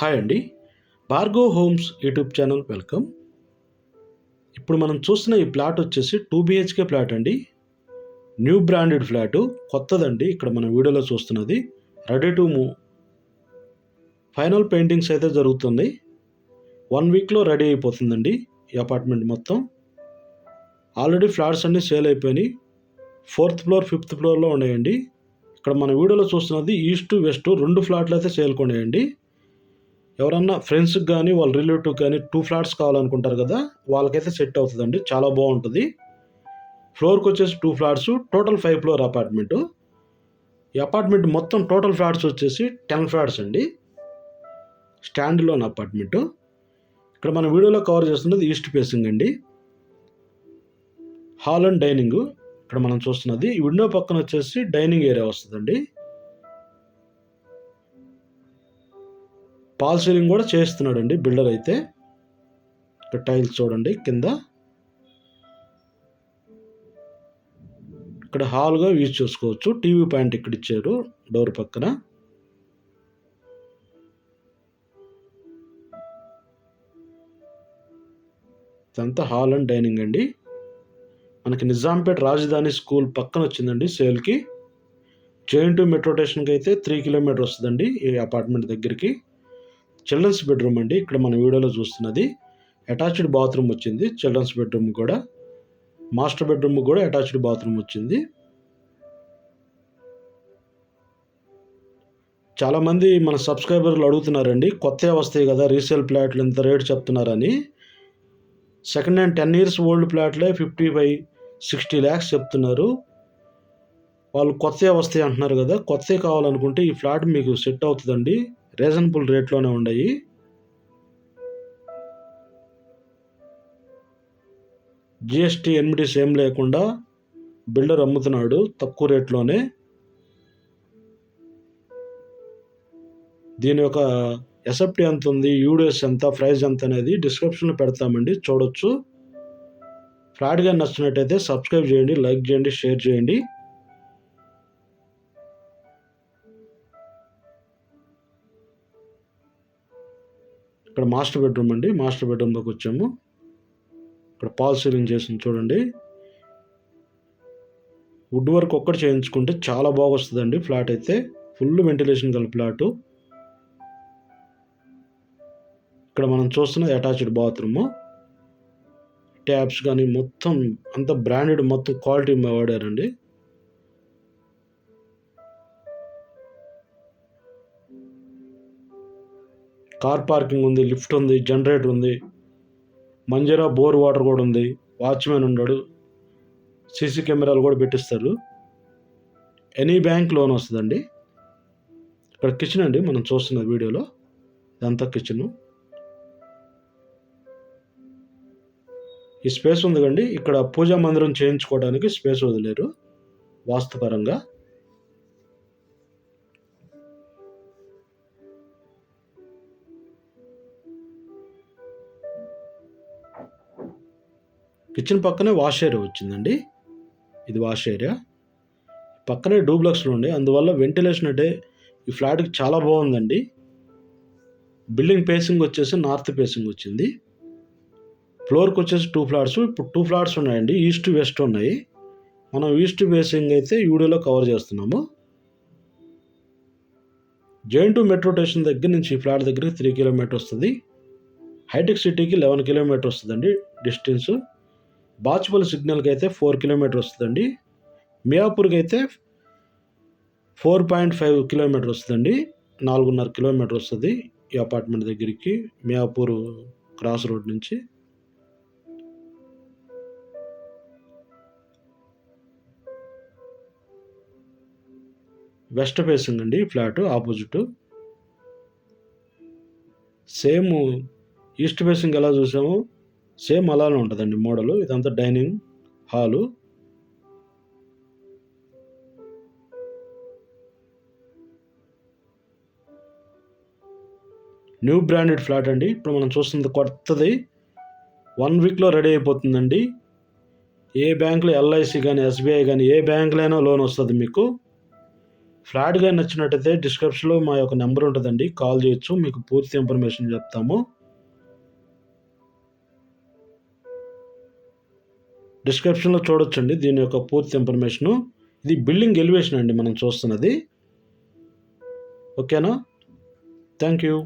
Hi అండి. Bhargav homes YouTube channel welcome. ఇప్పుడు మనం చూస్తున్న ఈ ప్లాట్ వచ్చేసి 2 బిహెచ్కే ప్లాట్ అండి. న్యూ బ్రాండెడ్ ఫ్లాటు, కొత్తదండి. ఇక్కడ మన వీడియోలో చూస్తున్నది ready to move. Final paintings అయితే జరుగుతుంది. 1 వీక్లో రెడీ అయిపోతుందండి ఈ అపార్ట్మెంట్ మొత్తం. ఆల్రెడీ ఫ్లాట్స్ అన్నీ సేల్ అయిపోయినాయి. 4th ఫ్లోర్ 5th ఫ్లోర్లో ఉన్నాయండి. ఇక్కడ మన వీడియోలో చూస్తున్నది ఈస్ట్ వెస్ట్ 2 ఫ్లాట్లు అయితే సేల్కి ఉన్నాయండి. ఎవరన్నా ఫ్రెండ్స్కి కానీ వాళ్ళ రిలేటివ్కి కానీ 2 ఫ్లాట్స్ కావాలనుకుంటారు కదా, వాళ్ళకైతే సెట్ అవుతుందండి. చాలా బాగుంటుంది. ఫ్లోర్కి వచ్చేసి 2 ఫ్లాట్స్, టోటల్ 5 ఫ్లోర్ అపార్ట్మెంటు. ఈ అపార్ట్మెంట్ మొత్తం టోటల్ ఫ్లాట్స్ వచ్చేసి 10 ఫ్లాట్స్ అండి. Stand loan apartment. ఇక్కడ మన వీడియోలో కవర్ చేస్తున్నది ఈస్ట్ ఫేసింగ్ అండి. హాల్ అండ్ డైనింగ్ ఇక్కడ మనం చూస్తున్నది. ఈ విండో పక్కన వచ్చేసి డైనింగ్ ఏరియా వస్తుందండి. పాల్ సీలింగ్ కూడా చేస్తున్నాడండి బిల్డర్ అయితే. ఇక్కడ టైల్స్ చూడండి కింద. ఇక్కడ హాల్గా యూజ్ చేసుకోవచ్చు. టీవీ పాయింట్ ఇక్కడ ఇచ్చారు డోర్ పక్కన. ఇదంతా హాల్ అండ్ డైనింగ్ అండి. మనకి నిజాంపేట రాజధాని స్కూల్ పక్కన వచ్చిందండి సేల్కి. జేఎన్టీ మెట్రో స్టేషన్కి అయితే 3 కిలోమీటర్ వస్తుందండి ఈ అపార్ట్మెంట్ దగ్గరికి. చిల్డ్రన్స్ బెడ్రూమ్ అండి ఇక్కడ మన వీడియోలో చూస్తున్నది. అటాచ్డ్ బాత్రూమ్ వచ్చింది చిల్డ్రన్స్ బెడ్రూమ్ కూడా. మాస్టర్ బెడ్రూమ్ కూడా అటాచ్డ్ బాత్రూమ్ వచ్చింది. చాలామంది మన సబ్స్క్రైబర్లు అడుగుతున్నారండి, కొత్తగా వస్తాయి కదా రీసేల్ ప్లాట్లు ఎంత రేట్ చెప్తున్నారని. సెకండ్ హ్యాండ్ 10 years ఓల్డ్ ప్లాట్లే 55-60 lakhs చెప్తున్నారు. వాళ్ళు కొత్తగా వస్తాయి అంటున్నారు కదా, కొత్తవి కావాలనుకుంటే ఈ ఫ్లాట్ మీకు సెట్ అవుతుందండి. రీజనబుల్ రేట్లోనే ఉన్నాయి. జిఎస్టీ ఎన్మిటీస్ ఏం లేకుండా బిల్డర్ అమ్ముతున్నాడు తక్కువ రేట్లోనే. దీని యొక్క ఎస్ఎఫ్టీ ఎంత ఉంది, యూడిఎస్ ఎంత, ప్రైస్ ఎంత అనేది డిస్క్రిప్షన్లో పెడతామండి, చూడొచ్చు. ఫ్లాట్గా నచ్చినట్టయితే సబ్స్క్రైబ్ చేయండి, లైక్ చేయండి, షేర్ చేయండి. ఇక్కడ మాస్టర్ బెడ్రూమ్ అండి. మాస్టర్ బెడ్రూమ్లోకి వచ్చాము. ఇక్కడ పాల్ సీలింగ్ చేసింది చూడండి. వుడ్ వర్క్ ఒక్కటి చేయించుకుంటే చాలా బాగా వస్తుందండి ఫ్లాట్ అయితే. ఫుల్ వెంటిలేషన్ గల ఫ్లాటు. ఇక్కడ మనం చూస్తున్నది అటాచ్డ్ బాత్రూము. ట్యాప్స్ కానీ మొత్తం అంత బ్రాండెడ్, మొత్తం క్వాలిటీ వాడారండి. కార్ పార్కింగ్ ఉంది, లిఫ్ట్ ఉంది, జనరేటర్ ఉంది, మంజీరా బోర్ వాటర్ కూడా ఉంది, వాచ్మెన్ ఉన్నాడు, సీసీ కెమెరాలు కూడా పెట్టిస్తారు. ఎనీ బ్యాంక్ లోన్ వస్తుందండి. ఇక్కడ కిచెన్ అండి మనం చూస్తున్న వీడియోలో. ఇదంతా కిచెను. ఈ స్పేస్ ఉంది కండి, ఇక్కడ పూజా మందిరం చేయించుకోవడానికి స్పేస్ వదిలేరు వాస్తుపరంగా. కిచెన్ పక్కనే వాష్ ఏరియా వచ్చిందండి. ఇది వాష్ ఏరియా. పక్కనే డూప్లెక్స్లు ఉండే, అందువల్ల వెంటిలేషన్ అంటే ఈ ఫ్లాట్కి చాలా బాగుందండి. బిల్డింగ్ ఫేసింగ్ వచ్చేసి నార్త్ ఫేసింగ్ వచ్చింది. ఫ్లోర్కి వచ్చేసి 2 ఫ్లాట్స్. ఇప్పుడు 2 ఫ్లాట్స్ ఉన్నాయండి, ఈస్ట్ వెస్ట్ ఉన్నాయి. మనం ఈస్ట్ ఫేసింగ్ అయితే వీడియోలో కవర్ చేస్తున్నాము. జేఎన్టీ మెట్రో స్టేషన్ దగ్గర నుంచి ఈ ఫ్లాట్ దగ్గరికి 3 కిలోమీటర్ వస్తుంది. హైటెక్ సిటీకి 11 కిలోమీటర్ వస్తుందండి డిస్టెన్స్. బాచుపల్లి సిగ్నల్కి అయితే 4 కిలోమీటర్ వస్తుందండి. మియాపూర్కి అయితే 4.5 కిలోమీటర్ వస్తుందండి. 4.5 కిలోమీటర్ వస్తుంది ఈ అపార్ట్మెంట్ దగ్గరికి, మియాపూర్ క్రాస్ రోడ్ నుంచి. వెస్ట్ ఫేసింగ్ అండి flat opposite. Same east facing ఎలా చూసామో సేమ్ అలానే ఉంటుందండి మోడలు. ఇదంతా dining hall. New branded flat అండి. ఇప్పుడు మనం చూస్తుంది కొత్తది. 1 వీక్లో రెడీ అయిపోతుందండి. ఏ బ్యాంకులో ఎల్ఐసి కానీ, ఎస్బీఐ కానీ, ఏ బ్యాంకులో అయినా లోన్ వస్తుంది మీకు. ఫ్లాట్గా నచ్చినట్టయితే డిస్క్రిప్షన్లో మా యొక్క నెంబర్ ఉంటుందండి, కాల్ చేయొచ్చు, మీకు పూర్తి ఇన్ఫర్మేషన్ చెప్తాము. డిస్క్రిప్షన్లో చూడొచ్చండి దీని యొక్క పూర్తి ఇన్ఫర్మేషను. ఇది బిల్డింగ్ ఎలివేషన్ అండి మనం చూస్తున్నది. ఓకేనా? Thank you.